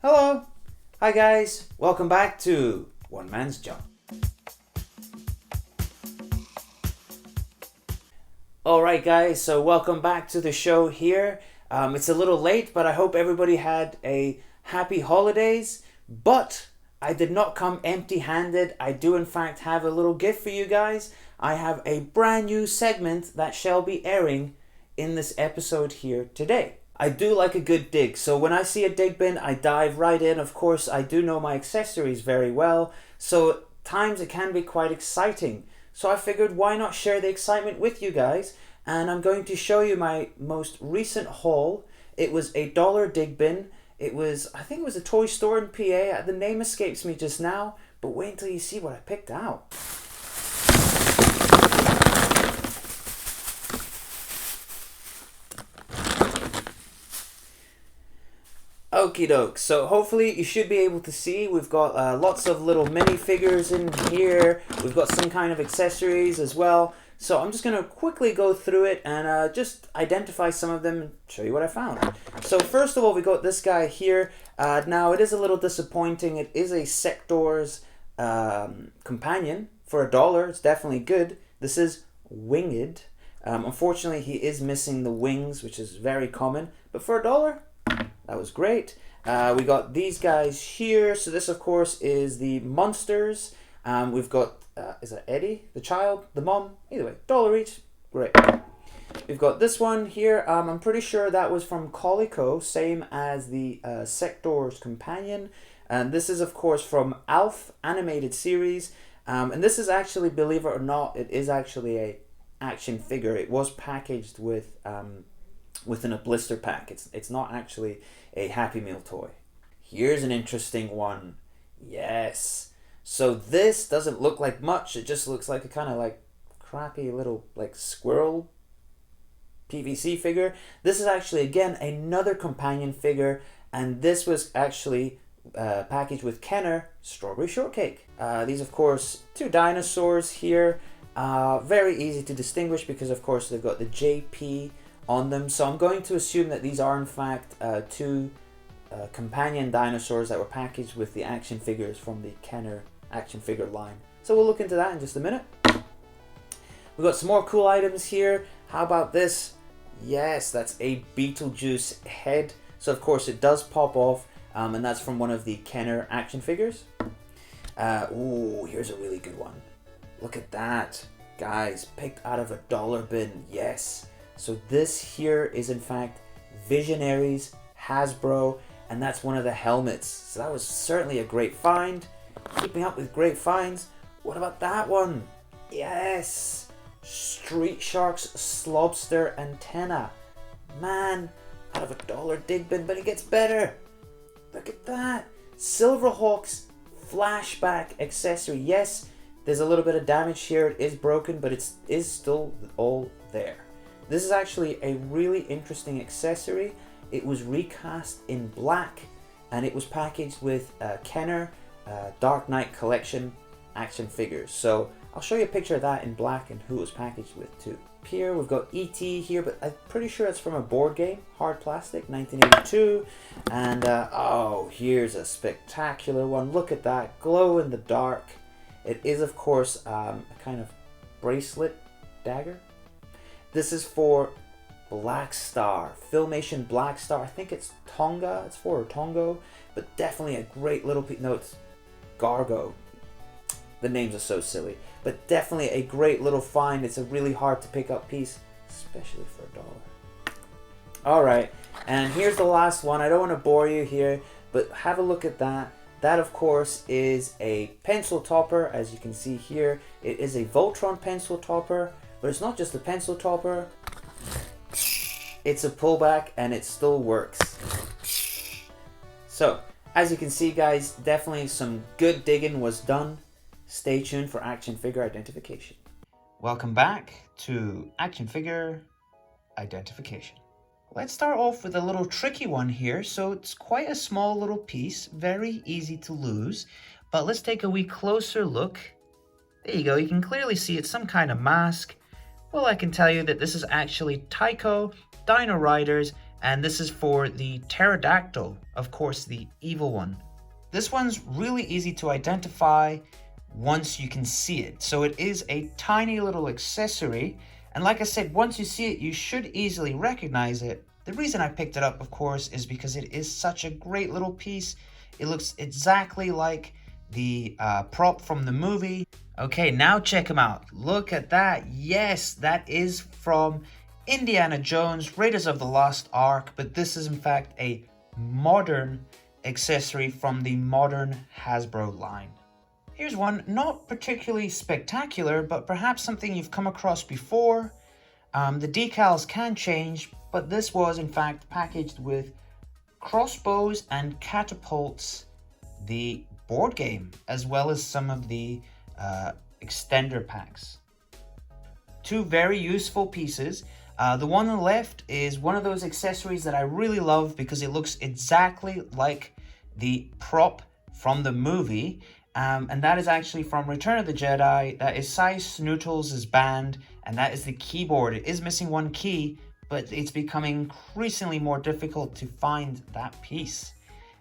Hello! Hi guys, welcome back to One Man's Junk. Alright guys, so welcome back to the show here. It's a little late, but I hope everybody had a happy holidays. But I did not come empty-handed. I do in fact have a little gift for you guys. I have a brand new segment that shall be airing in this episode here today. I do like a good dig, so when I see a dig bin, I dive right in. Of course, I do know my accessories very well, so at times it can be quite exciting. So I figured, why not share the excitement with you guys? And I'm going to show you my most recent haul. It was a dollar dig bin. I think it was a toy store in PA. The name escapes me just now, but wait until you see what I picked out. Okie doke, so hopefully you should be able to see we've got lots of little mini figures in here. We've got some kind of accessories as well. So I'm just going to quickly go through it and just identify some of them and show you what I found. So first of all, we got this guy here. Now it is a little disappointing. It is a Sector's companion for $1. It's definitely good. This is Winged. Unfortunately, he is missing the wings, which is very common. But for $1, that was great. We got these guys here. So this, of course, is the Monsters. We've got, is that Eddie, the child, the mom? Either way, $1 each. Great. We've got this one here. I'm pretty sure that was from Colico, same as the Sector's companion. And this is, of course, from Alf animated series. And this is actually, believe it or not, it is actually a action figure. It was packaged with within a blister pack. It's not actually a Happy Meal toy. Here's an interesting one. Yes. So this doesn't look like much. It just looks like a kind of like crappy little like squirrel PVC figure. This is actually, again, another companion figure, and this was actually packaged with Kenner Strawberry Shortcake. These, of course, two dinosaurs here. Very easy to distinguish because, of course, they've got the JP on them. So I'm going to assume that these are, in fact, two companion dinosaurs that were packaged with the action figures from the Kenner action figure line. So we'll look into that in just a minute. We've got some more cool items here. How about this? Yes, that's a Beetlejuice head. So of course it does pop off, and that's from one of the Kenner action figures. Ooh, here's a really good one. Look at that, guys, picked out of a $1 bin. Yes. So this here is in fact Visionaries Hasbro, and that's one of the helmets. So that was certainly a great find. Keeping up with great finds. What about that one? Yes! Street Shark's Slobster Antenna. Man, out of a $1 dig bin, but it gets better. Look at that. Silverhawk's flashback accessory. Yes, there's a little bit of damage here. It is broken, but it is still all there. This is actually a really interesting accessory. It was recast in black, and it was packaged with Kenner Dark Knight Collection action figures. So I'll show you a picture of that in black and who it was packaged with too. Here we've got E.T. here, but I'm pretty sure it's from a board game, Hard Plastic, 1982. And oh, here's a spectacular one. Look at that, glow in the dark. It is, of course, a kind of bracelet dagger. This is for Black Star, Filmation Black Star. I think it's Tonga. It's for Tongo, but definitely a great little piece. No, it's Gargo. The names are so silly, but definitely a great little find. It's a really hard to pick up piece, especially for $1. All right, and here's the last one. I don't want to bore you here, but have a look at that. That, of course, is a pencil topper. As you can see here, it is a Voltron pencil topper, but it's not just a pencil topper. It's a pullback, and it still works. So, as you can see, guys, definitely some good digging was done. Stay tuned for action figure identification. Welcome back to action figure identification. Let's start off with a little tricky one here. So it's quite a small little piece, very easy to lose, but let's take a wee closer look. There you go, you can clearly see it's some kind of mask. Well, I can tell you that this is actually Tycho, Dino Riders, And this is for the pterodactyl, of course, the evil one. This one's really easy to identify once you can see it. So it is a tiny little accessory. And like I said, once you see it, you should easily recognize it. The reason I picked it up, of course, is because it is such a great little piece. It looks exactly like the prop from the movie. Okay, now check them out. Look at that. Yes, that is from Indiana Jones, Raiders of the Lost Ark, but this is in fact a modern accessory from the modern Hasbro line. Here's one, not particularly spectacular, but perhaps something you've come across before. The decals can change, but this was in fact packaged with Crossbows and Catapults, the board game, as well as some of the extender packs. Two very useful pieces. The one on the left is one of those accessories that I really love because it looks exactly like the prop from the movie. And that is actually from Return of the Jedi. That is Cy Snootles' band, and that is the keyboard. It is missing one key, but it's becoming increasingly more difficult to find that piece.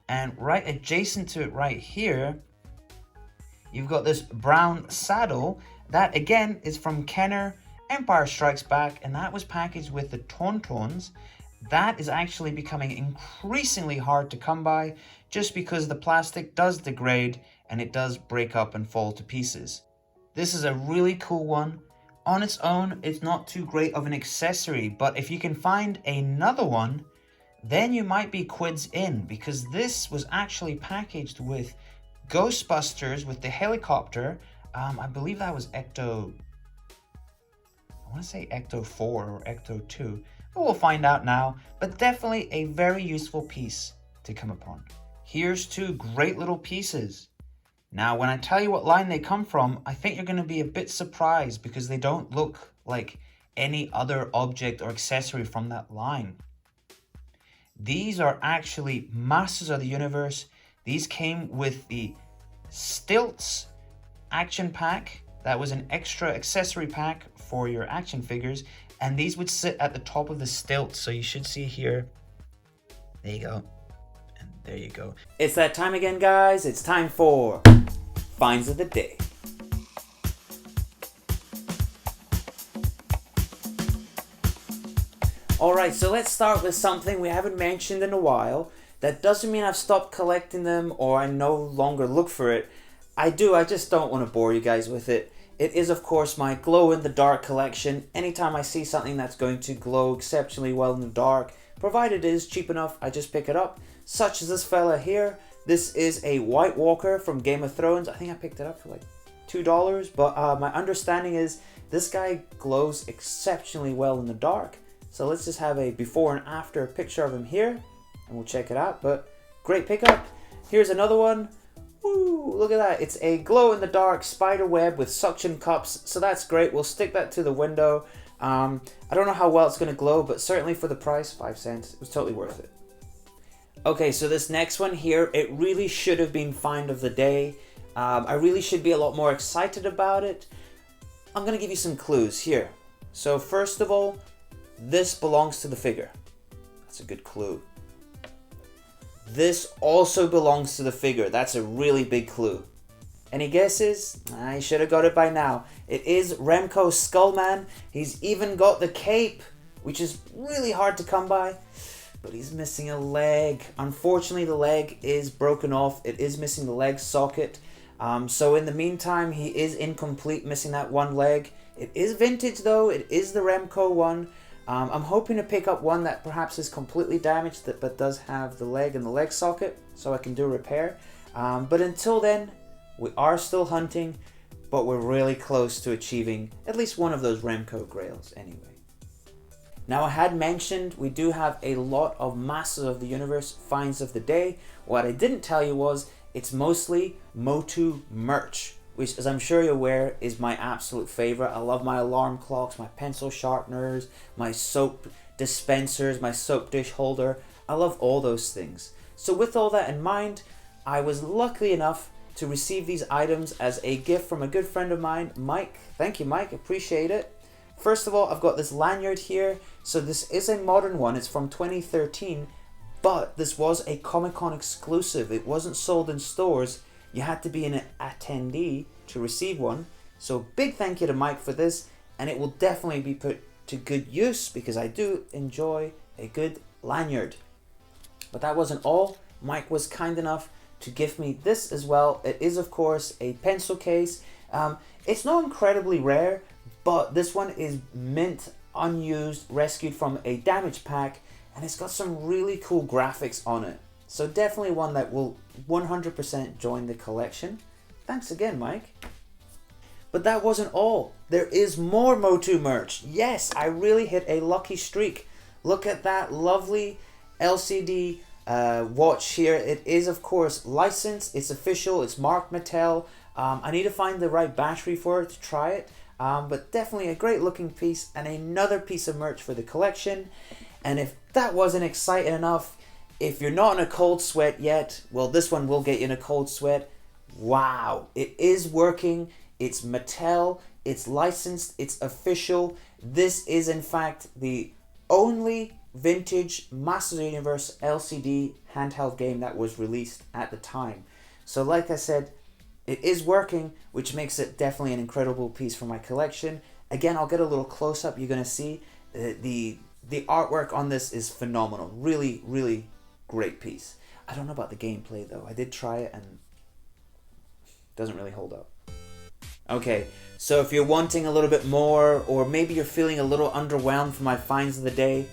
And right adjacent to it right here, you've got this brown saddle. That again is from Kenner, Empire Strikes Back, and that was packaged with the Tauntauns. That is actually becoming increasingly hard to come by just because the plastic does degrade and it does break up and fall to pieces. This is a really cool one. On its own, it's not too great of an accessory, but if you can find another one, then you might be quids in, because this was actually packaged with Ghostbusters with the helicopter. I believe that was Ecto 4 or Ecto 2, but we'll find out now. But definitely a very useful piece to come upon. Here's two great little pieces. Now, when I tell you what line they come from, I think you're going to be a bit surprised because they don't look like any other object or accessory from that line. These are actually Masters of the Universe. These came with the Stilts action pack. That was an extra accessory pack for your action figures, and these would sit at the top of the stilts. So you should see here. There you go. And there you go. It's that time again, guys. It's time for Finds of the Day. Alright, so let's start with something we haven't mentioned in a while. That doesn't mean I've stopped collecting them or I no longer look for it. I do, I just don't want to bore you guys with it. It is, of course, my glow-in-the-dark collection. Anytime I see something that's going to glow exceptionally well in the dark, provided it is cheap enough, I just pick it up. Such as this fella here. This is a White Walker from Game of Thrones. I think I picked it up for like $2, but my understanding is this guy glows exceptionally well in the dark. So let's just have a before and after picture of him here, and we'll check it out. But great pickup. Here's another one. Woo, look at that. It's a glow-in-the-dark spider web with suction cups, so that's great. We'll stick that to the window. I don't know how well it's going to glow, but certainly for the price, 5 cents, it was totally worth it. Okay, so this next one here, it really should have been Find of the Day. I really should be a lot more excited about it. I'm going to give you some clues here. So first of all, this belongs to the figure. That's a good clue. This also belongs to the figure. That's a really big clue. Any guesses? I should have got it by now. It is Remco Skullman. He's even got the cape, which is really hard to come by. But he's missing a leg. Unfortunately, the leg is broken off. It is missing the leg socket. So in the meantime, he is incomplete, missing that one leg. It is vintage though. It is the Remco one. I'm hoping to pick up one that perhaps is completely damaged but does have the leg and the leg socket so I can do a repair. But until then, we are still hunting, but we're really close to achieving at least one of those Remco grails anyway. Now, I had mentioned we do have a lot of Masters of the Universe finds of the day. What I didn't tell you was it's mostly MOTU merch, which, as I'm sure you're aware, is my absolute favorite. I love my alarm clocks, my pencil sharpeners, my soap dispensers, my soap dish holder. I love all those things. So with all that in mind, I was lucky enough to receive these items as a gift from a good friend of mine, Mike. Thank you, Mike. Appreciate it. First of all, I've got this lanyard here. So this is a modern one. It's from 2013, but this was a Comic-Con exclusive. It wasn't sold in stores. You had to be an attendee to receive one. So big thank you to Mike for this, and it will definitely be put to good use because I do enjoy a good lanyard. But that wasn't all. Mike was kind enough to give me this as well. It is, of course, a pencil case. It's not incredibly rare, but this one is mint, unused, rescued from a damaged pack, and it's got some really cool graphics on it. So definitely one that will 100% join the collection. Thanks again, Mike. But that wasn't all. There is more MOTU merch. Yes, I really hit a lucky streak. Look at that lovely LCD watch here. It is, of course, licensed. It's official. It's marked Mattel. I need to find the right battery for it to try it. But definitely a great looking piece and another piece of merch for the collection. And if that wasn't exciting enough, if you're not in a cold sweat yet, well, this one will get you in a cold sweat. Wow, it is working. It's Mattel, it's licensed, it's official. This is in fact the only vintage Masters of the Universe LCD handheld game that was released at the time. So like I said, it is working, which makes it definitely an incredible piece for my collection. Again, I'll get a little close up. You're going to see the artwork on this is phenomenal. Really, really great piece. I don't know about the gameplay though. I did try it and it doesn't really hold up. Okay, so if you're wanting a little bit more, or maybe you're feeling a little underwhelmed for my finds of the day,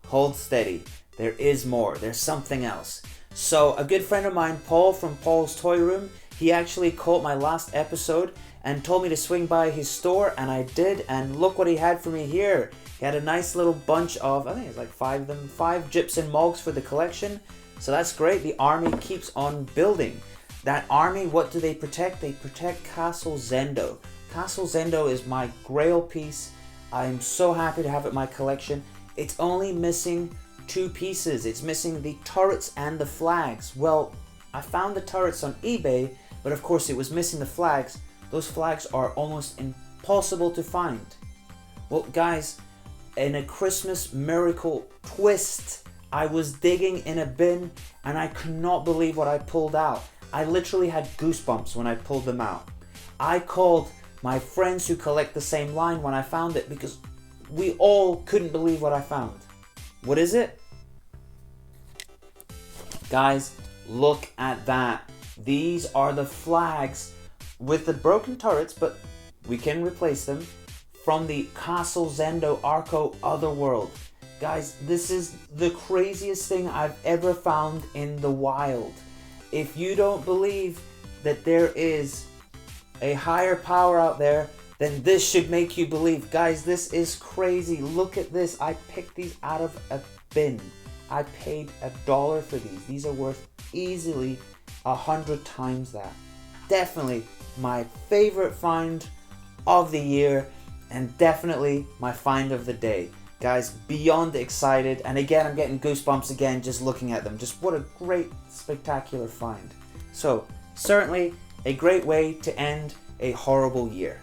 hold steady. There is more. There's something else. So a good friend of mine, Paul from Paul's Toy Room, he actually caught my last episode and told me to swing by his store, and I did, and look what he had for me here. He had a nice little bunch of, I think it's like 5 of them, 5 Gyps and Mogs for the collection. So that's great. The army keeps on building. That army, what do they protect? They protect Castle Zendo. Castle Zendo is my grail piece. I'm so happy to have it in my collection. It's only missing 2 pieces. It's missing the turrets and the flags. Well, I found the turrets on eBay, but of course it was missing the flags. Those flags are almost impossible to find. Well, guys, in a Christmas miracle twist, I was digging in a bin and I could not believe what I pulled out. I literally had goosebumps when I pulled them out. I called my friends who collect the same line when I found it because we all couldn't believe what I found. What is it? Guys, look at that. These are the flags with the broken turrets, but we can replace them, from the Castle Zendo Arco Otherworld. Guys, this is the craziest thing I've ever found in the wild. If you don't believe that there is a higher power out there, then this should make you believe. Guys, this is crazy. Look at this. I picked these out of a bin. I paid $1 for these. These are worth easily 100 times that. Definitely my favorite find of the year, and definitely my find of the day. Guys, beyond excited, and again I'm getting goosebumps again just looking at them. Just what a great, spectacular find. So certainly a great way to end a horrible year.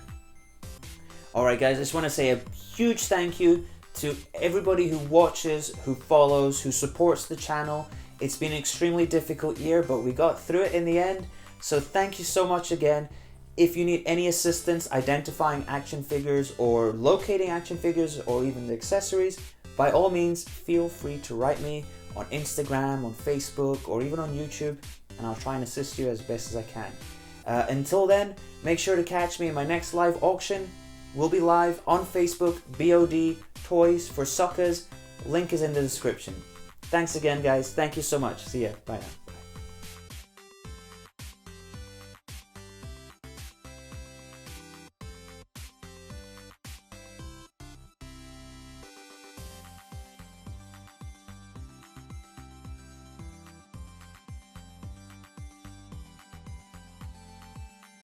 Alright guys, I just want to say a huge thank you to everybody who watches, who follows, who supports the channel. It's been an extremely difficult year, but we got through it in the end. So thank you so much again. If you need any assistance identifying action figures or locating action figures or even the accessories, by all means feel free to write me on Instagram, on Facebook, or even on YouTube, and I'll try and assist you as best as I can. Until then, make sure to catch me in my next live auction. We'll be live on Facebook, BOD Toys for Suckers. Link is in the description. Thanks again, guys. Thank you so much. See ya. Bye now.